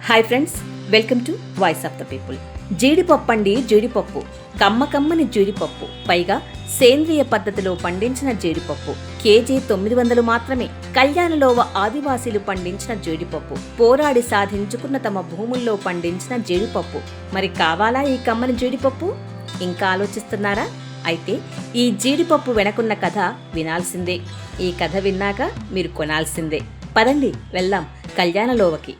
Hi friends, welcome to voice of the people. జీడిపప్పు అండి, జీడిపప్పు కమ్మకమ్మని జీడిపప్పు, పైగా సేంద్రియ పద్ధతిలో పండించిన జీడిపప్పు. కేజీ 900 మాత్రమే. కళ్యాణలోవ ఆదివాసీలు పండించిన జీడిపప్పు, పోరాడి సాధించుకున్న తమ భూముల్లో పండించిన జీడిపప్పు. మరి కావాలా ఈ కమ్మని జీడిపప్పు? ఇంకా ఆలోచిస్తున్నారా? అయితే ఈ జీడిపప్పు వెనకున్న కథ వినాల్సిందే. ఈ కథ విన్నాక మీరు కొనాల్సిందే. పదండి వెళ్దాం కళ్యాణలోవకి.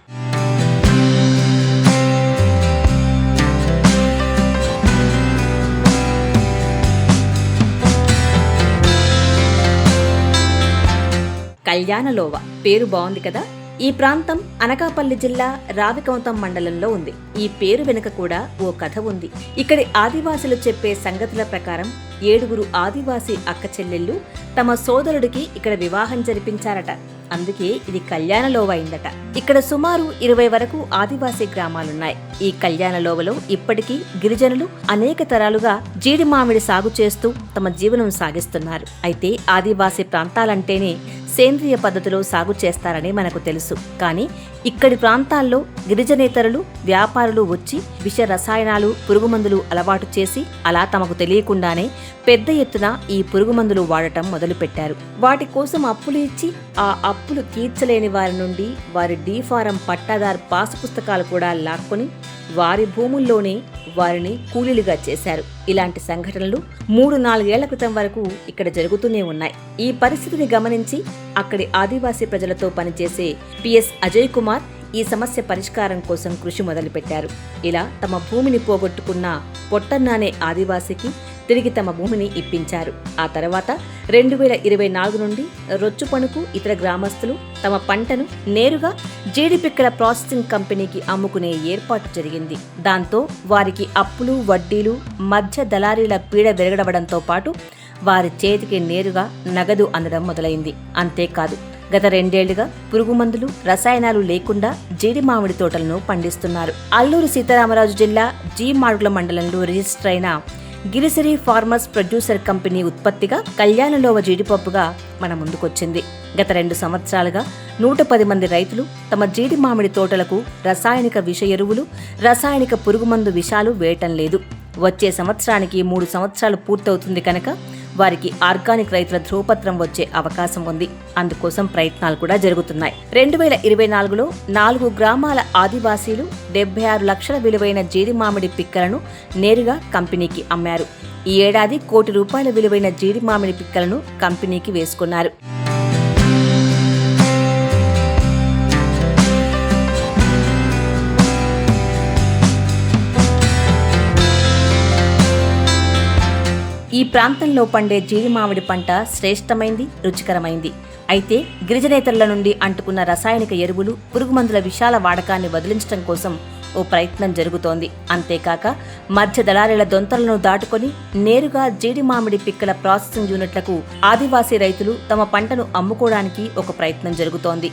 కళ్యాణలోవ పేరు బాగుంది కదా. ఈ ప్రాంతం అనకాపల్లి జిల్లా రావికౌంతం మండలంలో ఉంది. ఈ పేరు వెనుక కూడా ఓ కథ ఉంది. ఇక్కడి ఆదివాసులు చెప్పే సంగతుల ప్రకారం 7 ఆదివాసీ అక్క చెల్లెళ్ళు తమ సోదరుడికి ఇక్కడ వివాహం జరిపించారట. అందుకే ఇది కళ్యాణలోవ అయిందట. ఇక్కడ సుమారు 20 వరకు ఆదివాసీ గ్రామాలున్నాయి. ఈ కళ్యాణలోవలో ఇప్పటికీ గిరిజనులు అనేక తరాలుగా జీడి మామిడి సాగు చేస్తూ తమ జీవనం సాగిస్తున్నారు. అయితే ఆదివాసీ ప్రాంతాలంటేనే సేంద్రియ పద్ధతిలో సాగు చేస్తారని మనకు తెలుసు. కానీ ఇక్కడి ప్రాంతాల్లో గిరిజనేతరులు, వ్యాపారులు వచ్చి విష రసాయనాలు, పురుగుమందులు అలవాటు చేసి అలా తమకు తెలియకుండానే పెద్ద ఎత్తున ఈ పురుగుమందులు వాడటం మొదలుపెట్టారు. వాటి కోసం అప్పులు ఇచ్చి ఆ అప్పులు తీర్చలేని వారి నుండి వారి డీఫారం పట్టాదారు పాసు పుస్తకాలు కూడా లాక్కొని వారి భూముల్లోనే వారిని కూలీలుగా చేశారు. ఇలాంటి సంఘటనలు 3-4 ఏళ్ల క్రితం వరకు ఇక్కడ జరుగుతూనే ఉన్నాయి. ఈ పరిస్థితిని గమనించి అక్కడి ఆదివాసీ ప్రజలతో పనిచేసే పిఎస్ అజయ్ కుమార్ ఈ సమస్య పరిష్కారం కోసం కృషి మొదలుపెట్టారు. ఇలా తమ భూమిని పోగొట్టుకున్న పొట్టన్న అనే ఆదివాసికి తిరిగి తమ భూమిని ఇప్పించారు. ఆ తర్వాత 2024 నుండి రొచ్చుపణుకు ఇతర గ్రామస్తులు తమ పంటను నేరుగా జీడిపిక్కల ప్రాసెసింగ్ కంపెనీకి అమ్ముకునే ఏర్పాటు జరిగింది. దాంతో వారికి అప్పులు, వడ్డీలు, మధ్య దళారీల పీడ వెరగడవడంతో పాటు వారి చేతికి నేరుగా నగదు అందడం మొదలైంది. అంతేకాదు, గత 2 ఏళ్లుగా పురుగుమందులు, రసాయనాలు లేకుండా జీడి మామిడి తోటలను పండిస్తున్నారు. అల్లూరు సీతారామరాజు జిల్లా జీ మాడుగుల మండలంలో రిజిస్టర్ అయిన గిరిసిరి ఫార్మర్స్ ప్రొడ్యూసర్ కంపెనీ ఉత్పత్తిగా కళ్యాణలోవ జీడిపప్పుగా మన ముందుకొచ్చింది. గత 2 సంవత్సరాలుగా 110 మంది రైతులు తమ జీడి మామిడి తోటలకు రసాయనిక విష ఎరువులు, రసాయనిక పురుగుమందు విషాలు వేయటం లేదు. వచ్చే సంవత్సరానికి 3 సంవత్సరాలు పూర్తవుతుంది కనుక వారికి ఆర్గానిక్ రైతుల ధ్రువపత్రం వచ్చే అవకాశం ఉంది. అందుకోసం ప్రయత్నాలు కూడా జరుగుతున్నాయి. 2024లో 4 గ్రామాల ఆదివాసీలు 76 లక్షల విలువైన జీడి మామిడి పిక్కలను నేరుగా కంపెనీకి అమ్మారు. ఈ ఏడాది ₹1 కోటి విలువైన జీడి మామిడి పిక్కలను కంపెనీకి వేసుకున్నారు. ఈ ప్రాంతంలో పండే జీడి మామిడి పంట శ్రేష్టమైంది, రుచికరమైంది. అయితే గిరిజనేతరుల నుండి అంటుకున్న రసాయనిక ఎరువులు, పురుగుమందుల విషాల వాడకాన్ని వదిలించడం కోసం ఓ ప్రయత్నం జరుగుతోంది. అంతేకాక మధ్య దళారీల దొంతలను దాటుకొని నేరుగా జీడి మామిడి పిక్కల ప్రాసెసింగ్ యూనిట్లకు ఆదివాసీ రైతులు తమ పంటను అమ్ముకోవడానికి ఒక ప్రయత్నం జరుగుతోంది.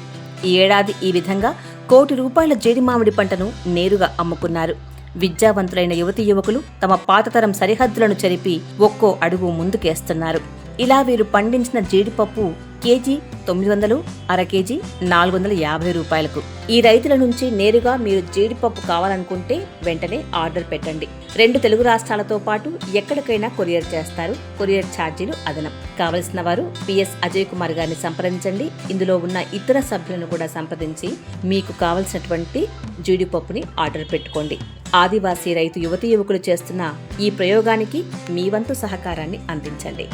ఈ ఏడాది ఈ విధంగా ₹1 కోటి జీడి మామిడి పంటను నేరుగా అమ్ముకున్నారు. విద్యావంతులైన యువతీ యువకులు తమ పాతతరం సరిహద్దులను చెరిపి ఒక్కో అడుగు ముందుకేస్తున్నారు. ఇలా వీరు పండించిన జీడిపప్పు కేజీ 900, అర కేజీ ₹450. ఈ రైతుల నుంచి నేరుగా మీరు జీడిపప్పు కావాలనుకుంటే వెంటనే ఆర్డర్ పెట్టండి. 2 తెలుగు రాష్ట్రాలతో పాటు ఎక్కడికైనా కొరియర్ చేస్తారు. కొరియర్ ఛార్జీలు అదనం. కావలసిన వారు పిఎస్ అజయ్ కుమార్ గారిని సంప్రదించండి. ఇందులో ఉన్న ఇతర సభ్యులను కూడా సంప్రదించి మీకు కావలసినటువంటి జీడిపప్పుని ఆర్డర్ పెట్టుకోండి. ఆదివాసీ రైతు యువతీ యువకులు చేస్తున్న ఈ ప్రయోగానికి మీ వంతు సహకారాన్ని అందించండి.